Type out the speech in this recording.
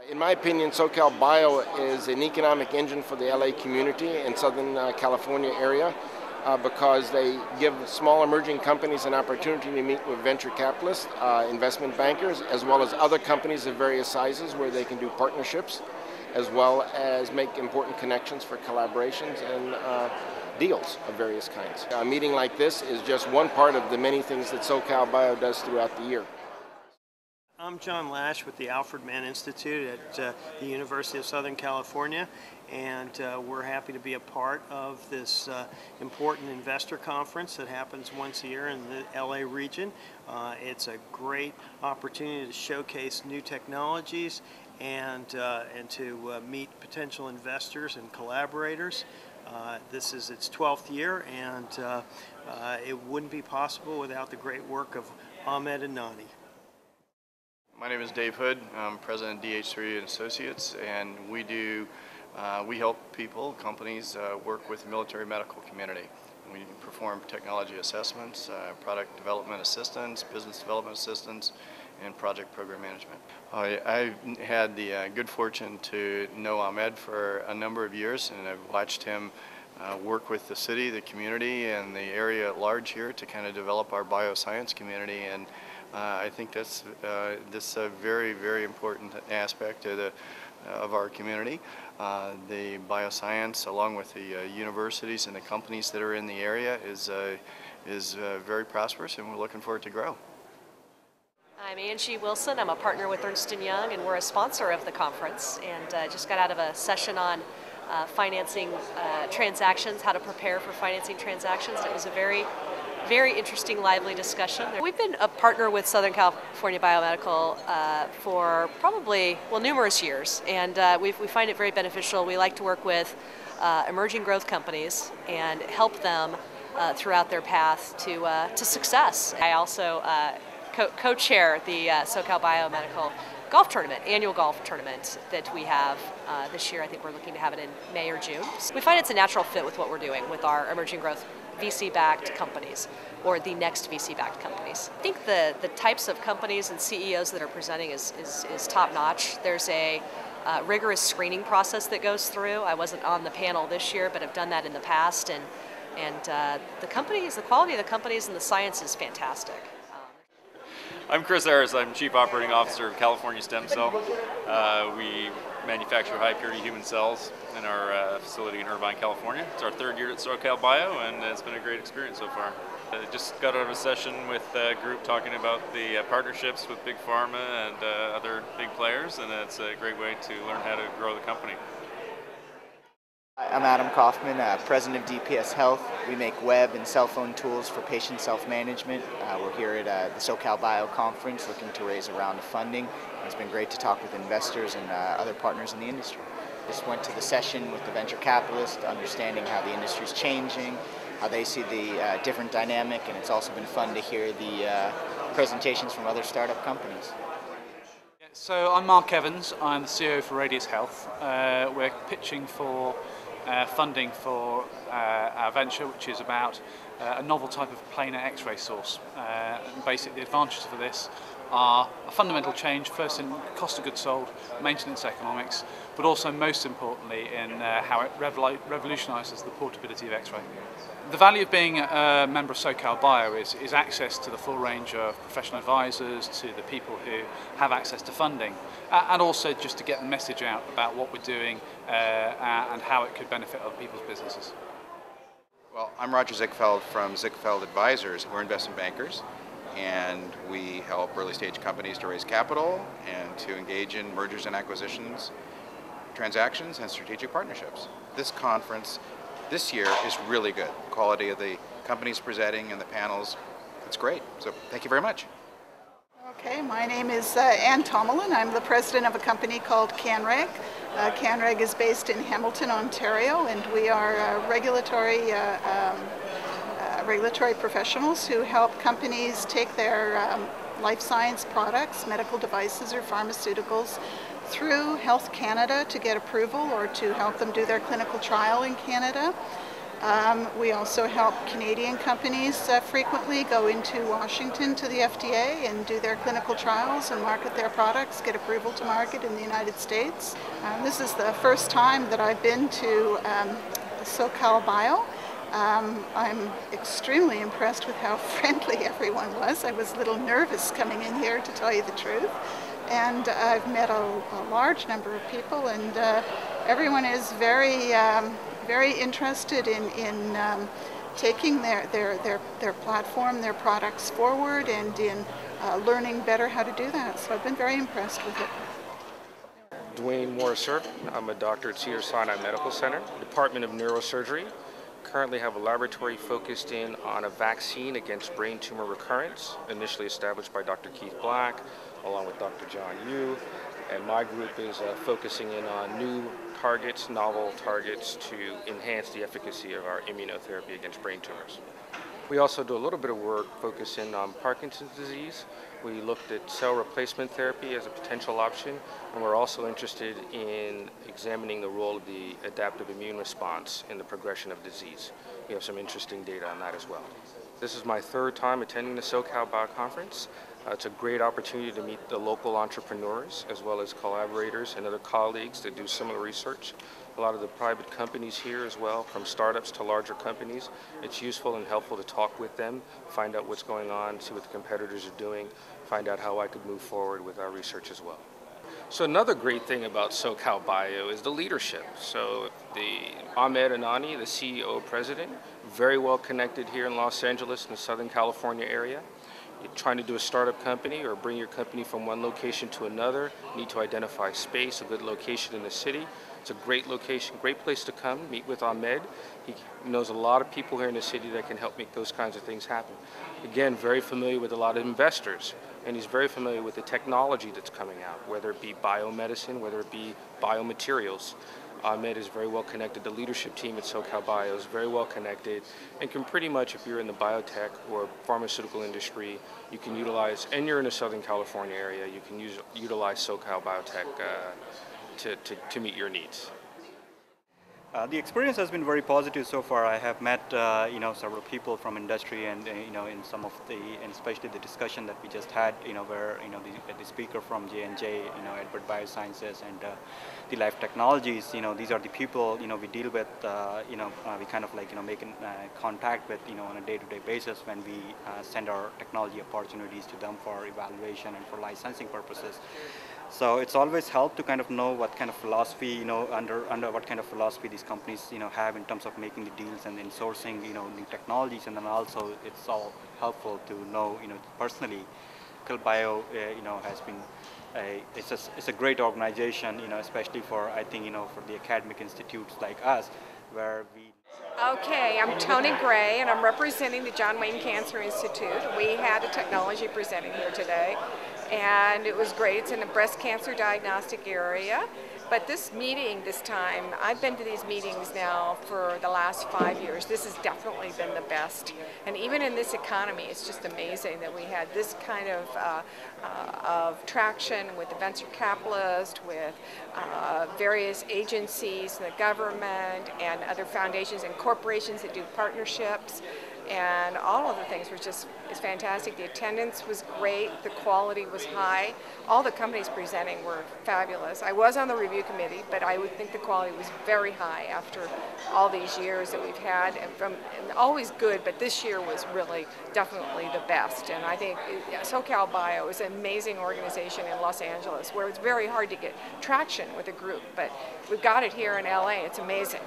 In my opinion, SoCalBio is an economic engine for the LA community and Southern California area because they give small emerging companies an opportunity to meet with venture capitalists, investment bankers, as well as other companies of various sizes where they can do partnerships, as well as make important connections for collaborations and deals of various kinds. A meeting like this is just one part of the many things that SoCalBio does throughout the year. I'm John Lash with the Alfred Mann Institute at the University of Southern California, and we're happy to be a part of this important investor conference that happens once a year in the LA region. It's a great opportunity to showcase new technologies and to meet potential investors and collaborators. This is its 12th year, and it wouldn't be possible without the great work of Ahmed and Nani. My name is Dave Hood. I'm president of DH3 and Associates, and we help people, companies, work with the military medical community. We perform technology assessments, product development assistance, business development assistance, and project program management. I've had the good fortune to know Ahmed for a number of years, and I've watched him work with the city, the community, and the area at large here to kind of develop our bioscience community. And I think that's a very, very important aspect of our community. The bioscience, along with the universities and the companies that are in the area, is very prosperous, and we're looking for it to grow. I'm Angie Wilson. I'm a partner with Ernst & Young, and we're a sponsor of the conference. And just got out of a session on financing transactions, how to prepare for financing transactions. It was a very interesting, lively discussion. We've been a partner with Southern California Biomedical for probably, numerous years, and we find it very beneficial. We like to work with emerging growth companies and help them throughout their path to success. I also co-chair the SoCalBio Medical Golf Tournament, annual golf tournament that we have this year. I think we're looking to have it in May or June. We find it's a natural fit with what we're doing with our emerging growth VC-backed companies, or the next VC-backed companies. I think the types of companies and CEOs that are presenting is top-notch. There's a rigorous screening process that goes through. I wasn't on the panel this year, but I've done that in the past, and the quality of the companies and the science is fantastic. I'm Chris Ayers. I'm Chief Operating Officer of California Stem Cell. We manufacture high-purity human cells in our facility in Irvine, California. It's our third year at SoCalBio, and it's been a great experience so far. Just got out of a session with a group talking about the partnerships with Big Pharma and other big players, and it's a great way to learn how to grow the company. I'm Adam Kaufman, president of DPS Health. We make web and cell phone tools for patient self-management. We're here at the SoCalBio Conference looking to raise a round of funding. It's been great to talk with investors and other partners in the industry. Just went to the session with the venture capitalists, understanding how the industry is changing, how they see the different dynamic, and it's also been fun to hear the presentations from other startup companies. So I'm Mark Evans. I'm the CEO for Radius Health. We're pitching for funding for our venture, which is about a novel type of planar X-ray source. And basically the advantages for this are a fundamental change, first in cost of goods sold, maintenance economics, but also most importantly in how it revolutionises the portability of X-ray. The value of being a member of SoCalBio is access to the full range of professional advisors, to the people who have access to funding, and also just to get the message out about what we're doing and how it could benefit other people's businesses. Well, I'm Roger Zickfeld from Zickfeld Advisors. We're investment bankers, and we help early stage companies to raise capital and to engage in mergers and acquisitions, transactions, and strategic partnerships. This conference this year is really good. The quality of the companies presenting and the panels, it's great. So thank you very much. Okay, my name is Ann Tomlin. I'm the president of a company called CanReg. CanReg is based in Hamilton, Ontario, and we are regulatory professionals who help companies take their life science products, medical devices or pharmaceuticals through Health Canada to get approval or to help them do their clinical trial in Canada. We also help Canadian companies frequently go into Washington to the FDA and do their clinical trials and market their products, get approval to market in the United States. This is the first time that I've been to SoCalBio. I'm extremely impressed with how friendly everyone was. I was a little nervous coming in here, to tell you the truth. And I've met a large number of people, and everyone is very interested in taking their platform, their products forward, and in learning better how to do that. So I've been very impressed with it. Dwayne Morriser. I'm a doctor at Cedars-Sinai Medical Center, Department of Neurosurgery. Currently have a laboratory focused in on a vaccine against brain tumor recurrence, initially established by Dr. Keith Black, along with Dr. John Yu. And my group is focusing in on new targets, novel targets, to enhance the efficacy of our immunotherapy against brain tumors. We also do a little bit of work focusing on Parkinson's disease. We looked at cell replacement therapy as a potential option, and we're also interested in examining the role of the adaptive immune response in the progression of disease. We have some interesting data on that as well. This is my third time attending the SoCalBio Conference. It's a great opportunity to meet the local entrepreneurs as well as collaborators and other colleagues that do similar research. A lot of the private companies here as well, from startups to larger companies. It's useful and helpful to talk with them, find out what's going on, see what the competitors are doing, find out how I could move forward with our research as well. So another great thing about SoCalBio is the leadership. So the Ahmed Anani, the CEO president, very well connected here in Los Angeles in the Southern California area. You're trying to do a startup company or bring your company from one location to another, you need to identify space, a good location in the city. It's a great location, great place to come, meet with Ahmed. He knows a lot of people here in the city that can help make those kinds of things happen. Again, very familiar with a lot of investors, and he's very familiar with the technology that's coming out, whether it be biomedicine, whether it be biomaterials. Ahmed is very well connected. The leadership team at SoCalBio is very well connected and can pretty much, if you're in the biotech or pharmaceutical industry, you can utilize, and you're in the Southern California area, you can utilize SoCalBiotech to meet your needs. The experience has been very positive so far. I have met several people from industry, and in some of the, and especially the discussion that we just had, where the speaker from J&J, Edward Biosciences, and the Life Technologies, these are the people we deal with. We kind of make contact with on a day-to-day basis when we send our technology opportunities to them for evaluation and for licensing purposes. So it's always helped to kind of know what kind of philosophy, under what kind of philosophy these companies, have in terms of making the deals and in sourcing, new technologies, and then also it's all helpful to know, personally, SoCalBio, has been it's a great organization, especially for, I think, for the academic institutes like us, where we. Okay, I'm Tony Gray, and I'm representing the John Wayne Cancer Institute. We had a technology presenting here today, and it was great. It's in the breast cancer diagnostic area. But this meeting this time, I've been to these meetings now for the last 5 years. This has definitely been the best. And even in this economy, it's just amazing that we had this kind of traction with the venture capitalists, with various agencies, the government, and other foundations and corporations that do partnerships. And all of the things were just fantastic. The attendance was great. The quality was high. All the companies presenting were fabulous. I was on the review committee, but I would think the quality was very high after all these years that we've had. And always good, but this year was really definitely the best. And I think SoCalBio is an amazing organization in Los Angeles, where it's very hard to get traction with a group, but we've got it here in LA. It's amazing.